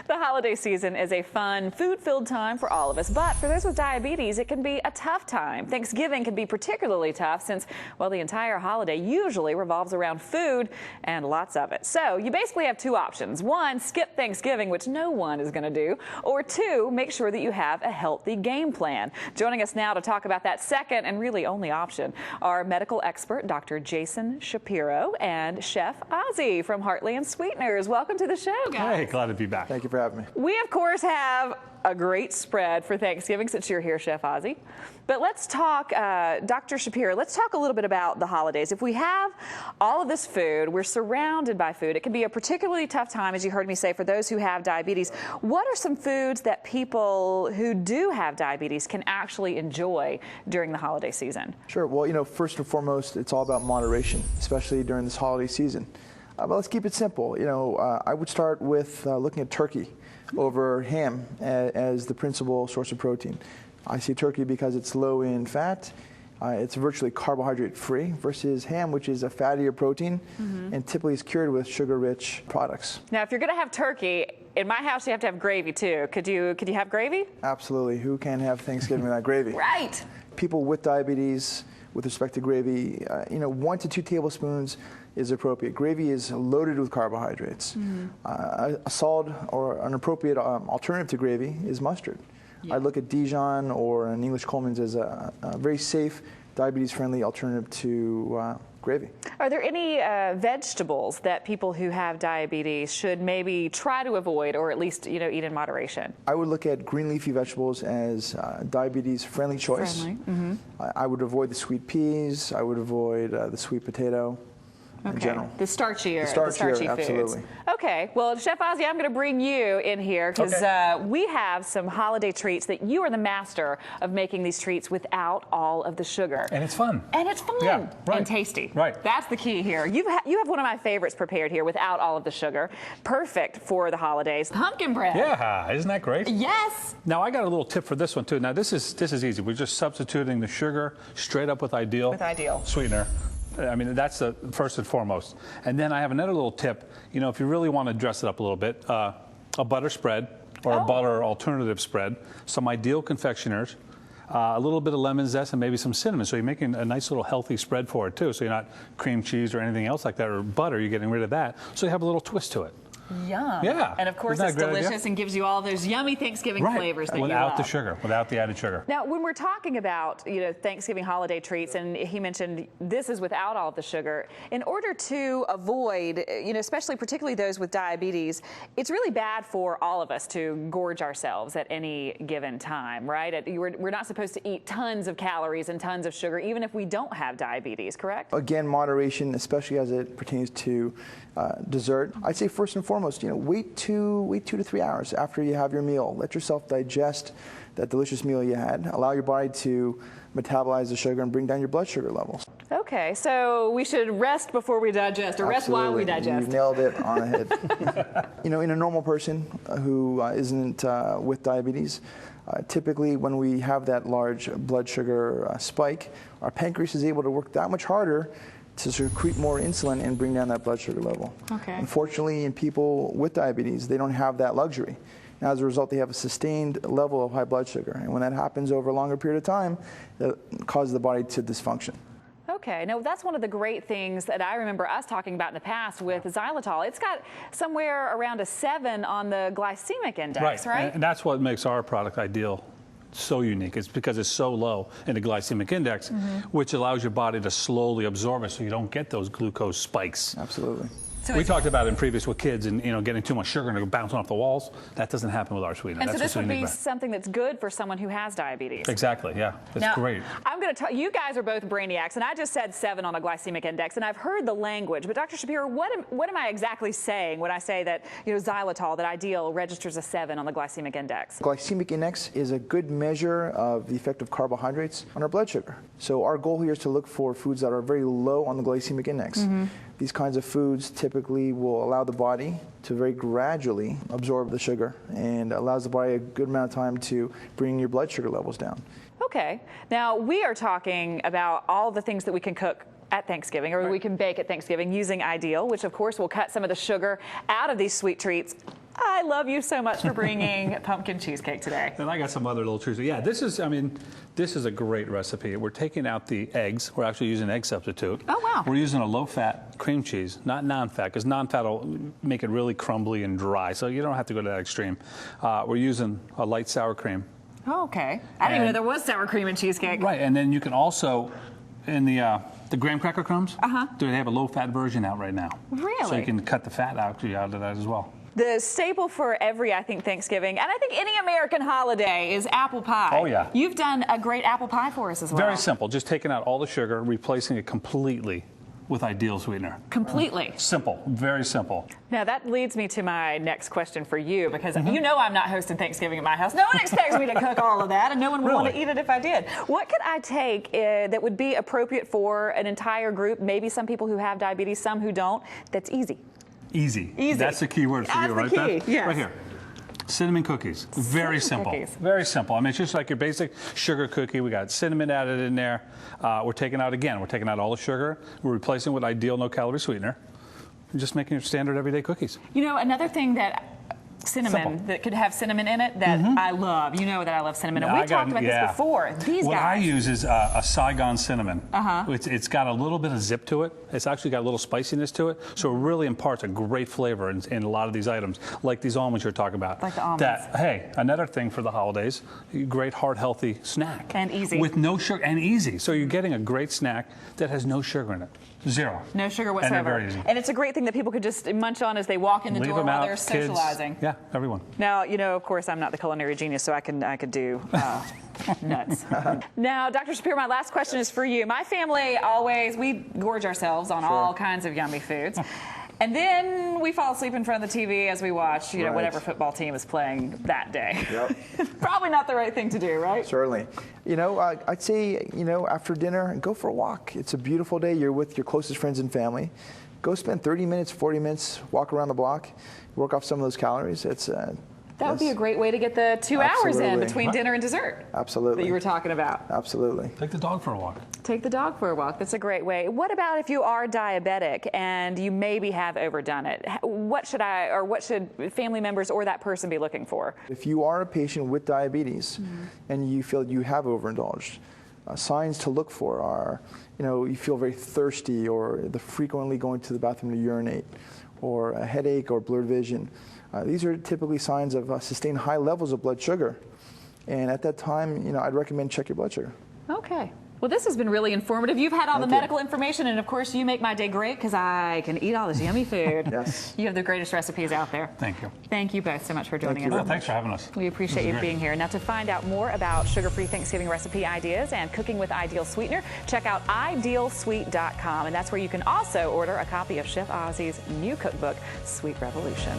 The holiday season is a fun, food-filled time for all of us, but for those with diabetes, it can be a tough time. Thanksgiving can be particularly tough since, well, the entire holiday usually revolves around food and lots of it. So you basically have two options. One, skip Thanksgiving, which no one is going to do, or two, make sure that you have a healthy game plan. Joining us now to talk about that second and really only option are medical expert Dr. Jason Shapiro and Chef Ozzie from Heartland Sweeteners. Welcome to the show, guys. Hey, glad to be back. Thank you for having me. We, of course, have a great spread for Thanksgiving since you're here, Chef Ozzie. But let's talk, Dr. Shapiro, let's talk a little bit about the holidays. If we have all of this food, we're surrounded by food, it can be a particularly tough time, as you heard me say, for those who have diabetes. What are some foods that people who do have diabetes can actually enjoy during the holiday season? Sure. Well, you know, first and foremost, it's all about moderation, especially during this holiday season. But let's keep it simple. You know, I would start with looking at turkey over ham as the principal source of protein. I see turkey because it's low in fat, it's virtually carbohydrate free, versus ham, which is a fattier protein and typically is cured with sugar-rich products. Now, if you're going to have turkey, in my house you have to have gravy too. Could you have gravy? Absolutely. Who can have Thanksgiving without gravy? Right. People with diabetes, with respect to gravy, you know, 1 to 2 tablespoons is appropriate. Gravy is loaded with carbohydrates. A solid or an appropriate alternative to gravy is mustard. I look at Dijon or an English Coleman's as a very safe, diabetes-friendly alternative to gravy. Are there any vegetables that people who have diabetes should maybe try to avoid, or at least, you know, eat in moderation? I would look at green leafy vegetables as diabetes-friendly choice. I would avoid the sweet peas. I would avoid the sweet potato. In general. The starchy foods. Absolutely. Okay, well, Chef Ozzie, I'm going to bring you in here because we have some holiday treats that you are the master of making these treats without all of the sugar. And it's fun. And it's fun. Yeah, right. And tasty. Right. That's the key here. You have one of my favorites prepared here without all of the sugar. Perfect for the holidays. Pumpkin bread. Yeah, isn't that great? Yes. Now, I got a little tip for this one, too. Now, this is easy. We're just substituting the sugar straight up with Ideal. With Ideal. Sweetener. I mean, that's the first and foremost. And then I have another little tip. You know, if you really want to dress it up a little bit, a butter spread or a butter alternative spread, some Ideal confectioners, a little bit of lemon zest, and maybe some cinnamon. So you're making a nice little healthy spread for it, too. So you're not cream cheese or anything else like that, or butter. You're getting rid of that. So you have a little twist to it. Yum. Yeah. And of course it's delicious and gives you all those yummy Thanksgiving flavors that you love. Without the sugar, without the added sugar. Now, when we're talking about, you know, Thanksgiving holiday treats, and he mentioned this is without all of the sugar, in order to avoid, you know, particularly those with diabetes, it's really bad for all of us to gorge ourselves at any given time, right? We're not supposed to eat tons of calories and tons of sugar, even if we don't have diabetes, correct? Again, moderation, especially as it pertains to dessert. I'd say first and foremost, you know, wait 2 to 3 hours after you have your meal. Let yourself digest that delicious meal you had. Allow your body to metabolize the sugar and bring down your blood sugar levels. Okay, so we should rest before we digest, or rest while we digest. You nailed it on the head. You know, in a normal person who isn't with diabetes, typically when we have that large blood sugar spike, our pancreas is able to work that much harder to secrete more insulin and bring down that blood sugar level. Unfortunately, in people with diabetes, they don't have that luxury. Now, as a result, they have a sustained level of high blood sugar. And when that happens over a longer period of time, it causes the body to dysfunction. Okay, now that's one of the great things that I remember us talking about in the past with xylitol. It's got somewhere around a 7 on the glycemic index, right? And that's what makes our product Ideal so unique. It's because it's so low in the glycemic index, which allows your body to slowly absorb it so you don't get those glucose spikes. Absolutely. So we talked about it in previous with kids and, you know, getting too much sugar and it bouncing off the walls. That doesn't happen with our sweetener. And so this would be something that's good for someone who has diabetes. Exactly, yeah. It's great. I'm going to tell you guys are both brainiacs, and I just said 7 on a glycemic index, and I've heard the language. But Dr. Shapiro, what am I exactly saying when I say that, you know, xylitol, that Ideal, registers a 7 on the glycemic index? Glycemic index is a good measure of the effect of carbohydrates on our blood sugar. So our goal here is to look for foods that are very low on the glycemic index. These kinds of foods typically will allow the body to very gradually absorb the sugar and allows the body a good amount of time to bring your blood sugar levels down. Okay. Now, we are talking about all the things that we can cook at Thanksgiving, or we can bake at Thanksgiving using Ideal, which of course will cut some of the sugar out of these sweet treats. I love you so much for bringing pumpkin cheesecake today. And I got some other little treats. Yeah, this is a great recipe. We're taking out the eggs. We're actually using egg substitute. Oh, wow. We're using a low-fat cream cheese, not non-fat, because non-fat will make it really crumbly and dry, so you don't have to go to that extreme. We're using a light sour cream. Oh, okay. I didn't even know there was sour cream in cheesecake. Right, and then you can also, in the graham cracker crumbs, they have a low-fat version out right now. Really? So you can cut the fat out of that as well. The staple for every, I think, Thanksgiving, and I think any American holiday, is apple pie. Oh, yeah. You've done a great apple pie for us as well. Very simple. Just taking out all the sugar, replacing it completely with ideal sweetener. Completely. Simple. Very simple. Now, that leads me to my next question for you, because you know I'm not hosting Thanksgiving at my house. No one expects me to cook all of that, and no one would want to eat it if I did. What could I take that would be appropriate for an entire group, maybe some people who have diabetes, some who don't, that's easy? Easy. Easy. That's the key word for you, right, Beth? Yes. Right here. Cinnamon cookies. Very simple. Cookies. Very simple. I mean, it's just like your basic sugar cookie. We got cinnamon added in there. We're taking out all the sugar. We're replacing it with ideal no-calorie sweetener. We're just making standard everyday cookies. You know, another thing that that could have cinnamon in it that I love. You know that I love cinnamon, and we talked about this before. What I use is a Saigon cinnamon. It's got a little bit of zip to it. It's actually got a little spiciness to it, so it really imparts a great flavor in a lot of these items, like these almonds you're talking about. Like the almonds. Hey, another thing for the holidays, great heart healthy snack. And easy. With no sugar, and easy. So you're getting a great snack that has no sugar in it. Zero. No sugar whatsoever. And they're very easy. And it's a great thing that people could just munch on as they walk in the door while they're socializing. Kids. Yeah, everyone. Now, you know, of course, I'm not the culinary genius, so I could do nuts. Now, Dr. Shapiro, my last question is for you. My family we gorge ourselves on all kinds of yummy foods. And then we fall asleep in front of the TV as we watch, whatever football team is playing that day. Yep. Probably not the right thing to do, right? Certainly. You know, I'd say, after dinner, go for a walk. It's a beautiful day. You're with your closest friends and family. Go spend 30 minutes, 40 minutes, walk around the block, work off some of those calories. That would be a great way to get the 2 hours in between dinner and dessert. Absolutely. That you were talking about. Absolutely. Take the dog for a walk. Take the dog for a walk. That's a great way. What about if you are diabetic and you maybe have overdone it? What should family members or that person be looking for? If you are a patient with diabetes and you feel you have overindulged, signs to look for are, you feel very thirsty, or frequently going to the bathroom to urinate, or a headache or blurred vision. These are typically signs of sustained high levels of blood sugar. And at that time, I'd recommend check your blood sugar. Okay. Well, this has been really informative. You've had all the medical information, and of course, you make my day great because I can eat all this yummy food. Yes. You have the greatest recipes out there. Thank you. Thank you both so much for joining us. Well, thanks for having us. We appreciate you being here. Now, to find out more about sugar-free Thanksgiving recipe ideas and cooking with ideal sweetener, check out idealsweet.com, and that's where you can also order a copy of Chef Ozzie's new cookbook, Sweet Revolution.